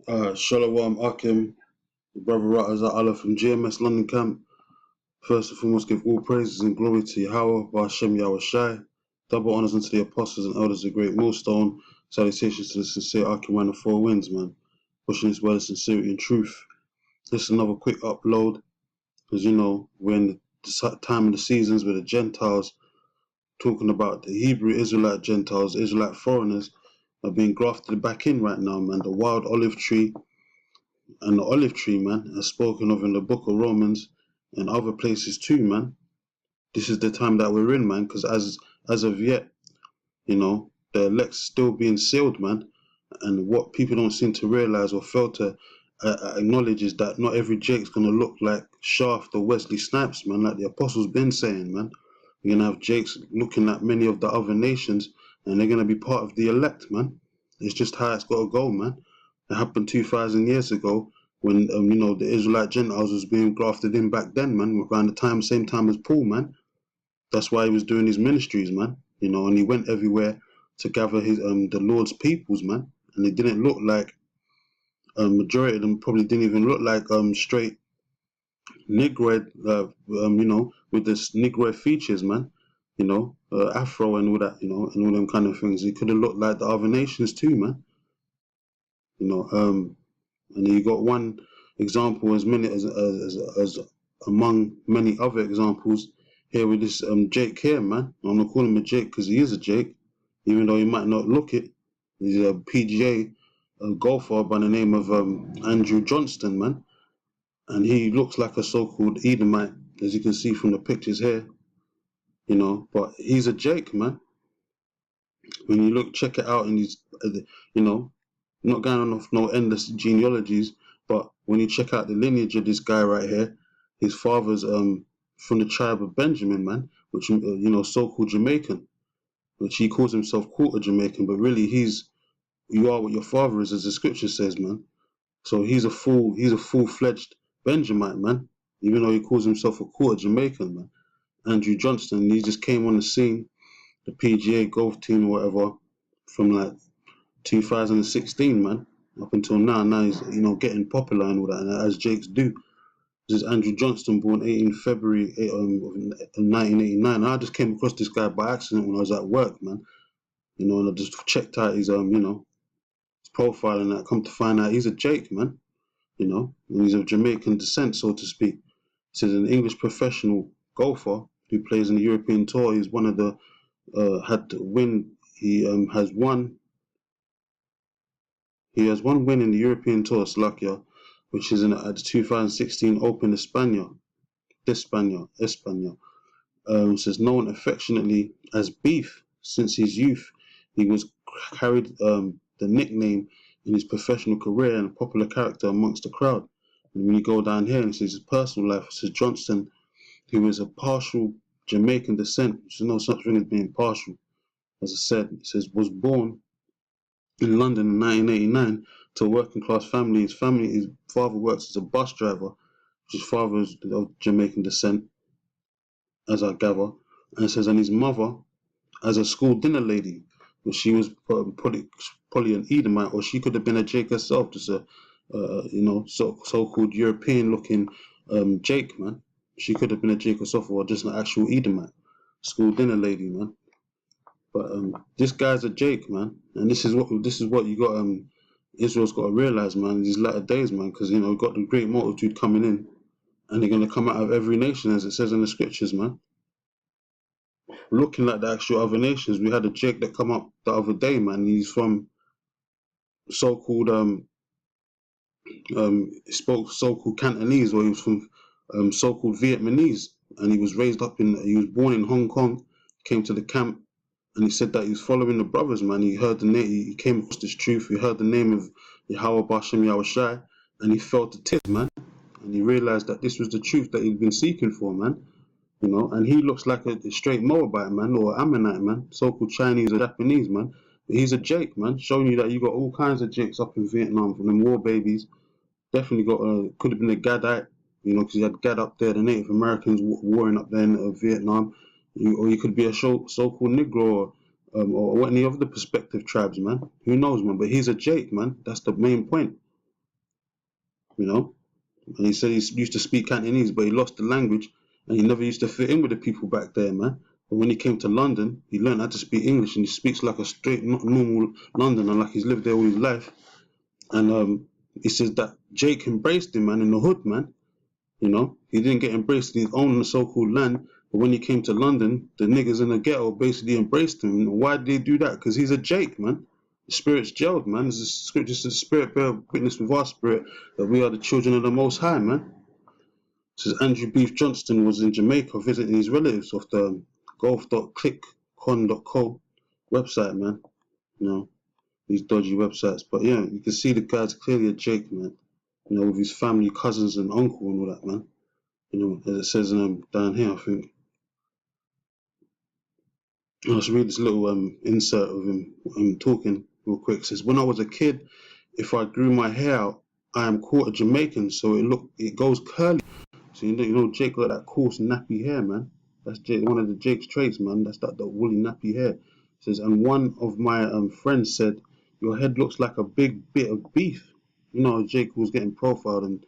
Shalom Akim, the brother Rattaz Allah from GMS London camp. First and foremost, give all praises and glory to Yahweh, Ba'Shem Yahweh Shai. Double honors unto the apostles and elders of GreatMillStone. Salutations to the sincere Akim man of four winds, man. Pushing his word of sincerity and truth. This is another quick upload, because you know, we're in the time of the seasons where the Gentiles, talking about the Hebrew Israelite Gentiles, Israelite foreigners, are being grafted back in right now, man. The wild olive tree and the olive tree, man, as spoken of in the book of Romans and other places too, man. This is the time that we're in, man, because as of yet, you know, the elect's still being sealed, man. And what people don't seem to realize or fail to acknowledge is that not every Jake's going to look like Shaft or Wesley Snipes, man, like the apostles been saying, man. You're going to have Jakes looking at many of the other nations, and they're going to be part of the elect, man. It's just how it's got to go, man. It happened 2,000 years ago when, you know, the Israelite Gentiles was being grafted in back then, man, around the same time as Paul, man. That's why he was doing his ministries, man, you know, and he went everywhere to gather his the Lord's peoples, man. And they didn't look like, majority of them probably didn't even look like straight Negroid, you know, with this Negroid features, man, you know, Afro and all that, you know, and all them kind of things. He could have looked like the other nations too, man, you know. And you got one example as many as among many other examples here with this Jake here, man. I'm gonna call him a Jake because he is a Jake, even though he might not look it. He's a PGA golfer by the name of Andrew Johnston, man. And he looks like a so-called Edomite, as you can see from the pictures here, you know. But he's a Jake, man. When you look, check it out, and he's, you know, not going off no endless genealogies, but when you check out the lineage of this guy right here, his father's from the tribe of Benjamin, man, which, you know, so-called Jamaican, which he calls himself quarter Jamaican, but really you are what your father is, as the scripture says, man. So he's a full-fledged Benjamite, man, even though he calls himself a quarter Jamaican, man. Andrew Johnston, he just came on the scene, the PGA golf team or whatever, from like 2016, man, up until now. Now he's, you know, getting popular and all that, and as Jakes do. This is Andrew Johnston, born 18 February 1989. I just came across this guy by accident when I was at work, man. You know, and I just checked out his you know, his profile, and I come to find out he's a Jake, man. You know, and he's of Jamaican descent, so to speak. This is an English professional golfer who plays in the European Tour. He's one of the had to win. He has one win in the European Tour, Slovakia, which is at the 2016 Open España. Says known affectionately as Beef since his youth. He was carried the nickname in his professional career and a popular character amongst the crowd. And when you go down here and it says his personal life, it says Johnston, who was a partial Jamaican descent, which is no such thing as being partial. As I said, it says was born in London in 1989 to a working class family. His father works as a bus driver, his father is of Jamaican descent, as I gather. And it says, and his mother as a school dinner lady, which she was probably an Edomite, or she could have been a Jake herself, just a you know, so-called European-looking Jake, man. She could have been a Jake herself, or just an actual Edomite, school dinner lady, man. But this guy's a Jake, man, and this is what you got. Israel's got to realize, man, in these latter days, man, because you know we've got the great multitude coming in, and they're going to come out of every nation, as it says in the scriptures, man. Looking like the actual other nations, we had a Jake that come up the other day, man. He's from so-called spoke so-called Cantonese, or he was from so-called Vietnamese, and he was born in Hong Kong, came to the camp, and he said that he was following the brothers, man. He heard the name, he came across this truth, he heard the name of Yahweh Ba'Shem Yahweh Shai, and he felt the tip, man, and he realized that this was the truth that he'd been seeking for, man. You know, and he looks like a straight Moabite, man, or Ammonite, man, so-called Chinese or Japanese, man. But he's a Jake, man, showing you that you got all kinds of Jakes up in Vietnam, from them war babies. Definitely got could have been a Gadite, you know, because you had Gad up there, the Native Americans warring up there in Vietnam. Or you could be a so-called Negro, or any of the prospective tribes, man. Who knows, man? But he's a Jake, man. That's the main point. you know. And he said he used to speak Cantonese, but he lost the language, and he never used to fit in with the people back there, man. But when he came to London, he learned how to speak English, and he speaks like a straight, normal Londoner, like he's lived there all his life. And he says that Jake embraced him, man, in the hood, man. You know, he didn't get embraced in his own so-called land, but when he came to London, the niggas in the ghetto basically embraced him. Why did they do that? Because he's a Jake, man. The spirit's jailed, man. There's a scripture says, the spirit bear witness with our spirit that we are the children of the Most High, man. It says Andrew Beef Johnston was in Jamaica visiting his relatives off the golf.clickcon.co website, man. You know, these dodgy websites. But yeah, you can see the guy's clearly a Jake, man. You know, with his family, cousins, and uncle and all that, man. You know, as it says down here, I think. I'll just read this little insert of him talking real quick. It says, when I was a kid, if I grew my hair out, I am quarter Jamaican, so it goes curly. So you know Jake got that coarse nappy hair, man. That's Jake, one of the Jake's traits, man. That's that woolly nappy hair. It says, and one of my friends said, your head looks like a big bit of beef. You know, Jake was getting profiled and,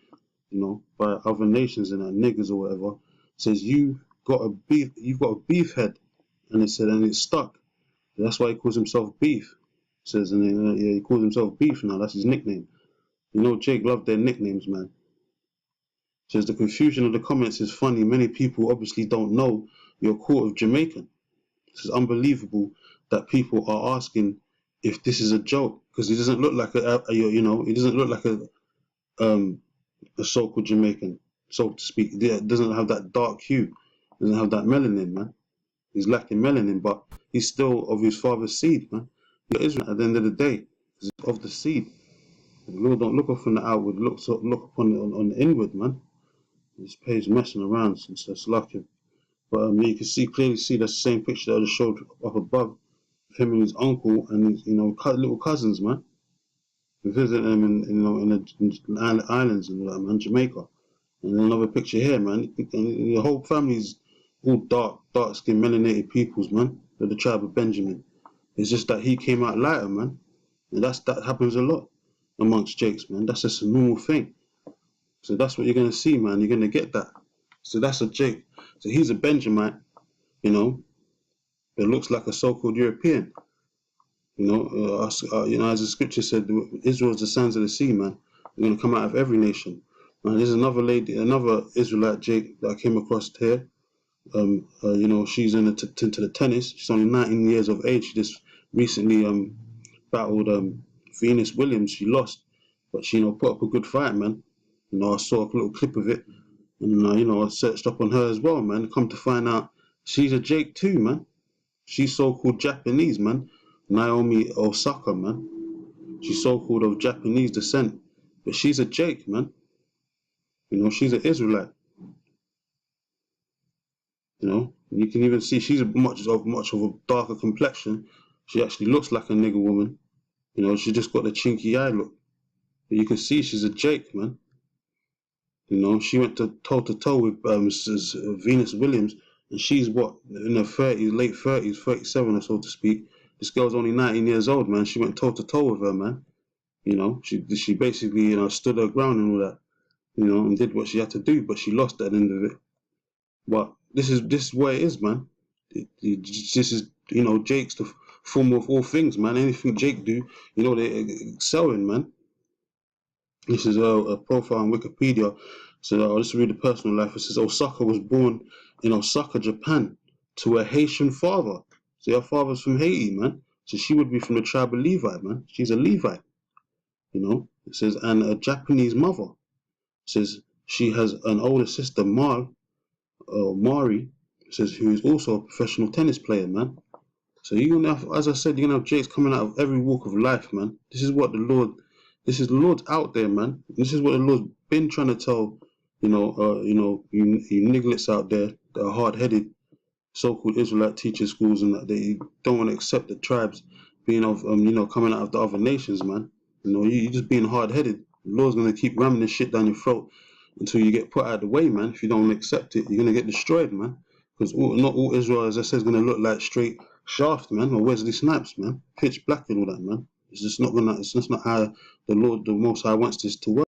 you know, by other nations and niggas or whatever. It says you've got a beef head. And it said, and it's stuck. That's why he calls himself Beef. It says, and he calls himself Beef now. That's his nickname. You know, Jake loved their nicknames, man. It says the confusion of the comments is funny. Many people obviously don't know you're a quarter of Jamaican. It's unbelievable that people are asking if this is a joke, because he doesn't look like he doesn't look like a so-called Jamaican, so to speak. It doesn't have that dark hue. Doesn't have that melanin, man. He's lacking melanin, but he's still of his father's seed, man. You're Israel at the end of the day, because it's of the seed. The Lord don't look upon the outward, look upon it on the inward, man. This page messing around since that's lucky. But you can clearly see the same picture that I just showed up above of him and his uncle and his, little cousins, man. We visited them in the islands and all that, man, Jamaica. And then another picture here, man. And the whole family's all dark-skinned, melanated peoples, man. They're the tribe of Benjamin. It's just that he came out lighter, man. And that happens a lot amongst Jakes, man. That's just a normal thing. So that's what you're going to see, man. You're going to get that. So that's a Jake. So he's a Benjamite, that looks like a so-called European. As the scripture said, Israel is the sons of the sea, man. They're going to come out of every nation. There's another Israelite Jake that I came across here. She's into the tennis. She's only 19 years of age. She just recently battled Venus Williams. She lost, but she put up a good fight, man. I saw a little clip of it, and I searched up on her as well, man. Come to find out, she's a Jake too, man. She's so-called Japanese, man. Naomi Osaka, man. She's so-called of Japanese descent, but she's a Jake, man. She's an Israelite. You can even see she's much of a darker complexion. She actually looks like a nigger woman. She just got the chinky eye look. But you can see she's a Jake, man. She went toe-to-toe with Venus Williams, and she's in her 30s, late 30s, 37 or so to speak. This girl's only 19 years old, man. She went toe-to-toe with her, man. She basically, stood her ground and all that, and did what she had to do, but she lost at the end of it. But this is what it is, man. This is, Jake's the form of all things, man. Anything Jake do, they excel in, man. This is a profile on Wikipedia. So I'll just read the personal life. It says Osaka was born in Osaka, Japan, to a Haitian father. So her father's from Haiti, man. So she would be from the tribe of Levi, man. She's a Levite. It says, and a Japanese mother. It says she has an older sister, Mari. It says who is also a professional tennis player, man. So you're gonna have, as I said, you're gonna have Jakes coming out of every walk of life, man. This is the Lord's out there, man. This is what the Lord's been trying to tell, you nigglets out there that are hard-headed, so-called Israelite teaching schools, and that they don't want to accept the tribes being of, coming out of the other nations, man. You just being hard-headed. The Lord's gonna keep ramming this shit down your throat until you get put out of the way, man. If you don't accept it, you're gonna get destroyed, man. Because not all Israel, as I said, is gonna look like straight Shaft, man, or Wesley Snipes, man. Pitch black and all that, man. It's just not how the Lord, the Most High, wants this to work.